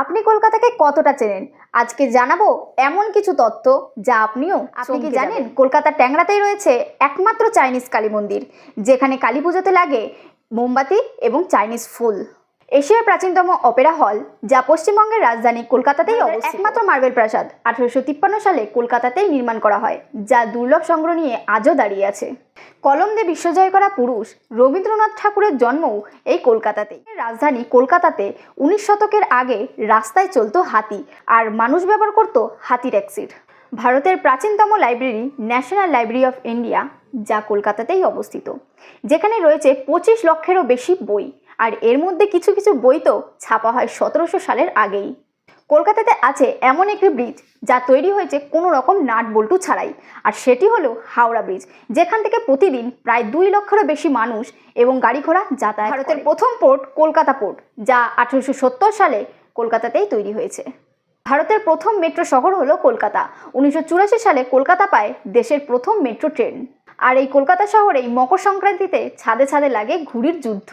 আপনি কলকাতাকে কতটা চেনেন? আজকে জানাবো এমন কিছু তথ্য যা আপনি কি জানেন কলকাতার ট্যাংরাতেই রয়েছে একমাত্র চাইনিজ কালী মন্দির, যেখানে কালী পুজোতে লাগে মোমবাতি এবং চাইনিজ ফুল। এশিয়ার প্রাচীনতম অপেরা হল, যা পশ্চিমবঙ্গের রাজধানী কলকাতাতেই অবস্থিত। একমাত্র মার্বেল প্রাসাদ 1853 সালে কলকাতাতেই নির্মাণ করা হয়, যা দুর্লভ সংগ্রহ নিয়ে আজও দাঁড়িয়ে আছে। কলম দিয়ে বিশ্বজয় করা পুরুষ রবীন্দ্রনাথ ঠাকুরের জন্মও এই কলকাতাতেই। রাজধানী কলকাতাতে 19 শতকের আগে রাস্তায় চলতো হাতি, আর মানুষ ব্যবহার করত হাতি ট্যাক্সির। ভারতের প্রাচীনতম library national library of India, যা কলকাতাতেই অবস্থিত, যেখানে রয়েছে 25 লক্ষেরও বেশি বই, আর এর মধ্যে কিছু কিছু বই তো ছাপা হয় 1700 সালের আগেই। কলকাতাতে আছে এমন একটি ব্রিজ যা তৈরি হয়েছে কোনো রকম নাট বল্টু ছাড়াই, আর সেটি হলো হাওড়া ব্রিজ, যেখান থেকে প্রতিদিন প্রায় 2 লক্ষেরও বেশি মানুষ এবং গাড়ি ঘোড়া যাতায়াত। ভারতের প্রথম পোর্ট কলকাতা পোর্ট, যা 1870 সালে কলকাতাতেই তৈরি হয়েছে। ভারতের প্রথম মেট্রো শহর হলো কলকাতা। 1984 সালে কলকাতা পায় দেশের প্রথম মেট্রো ট্রেন। আর এই কলকাতা শহরেই মকর সংক্রান্তিতে ছাদে ছাদে লাগে ঘুড়ির যুদ্ধ।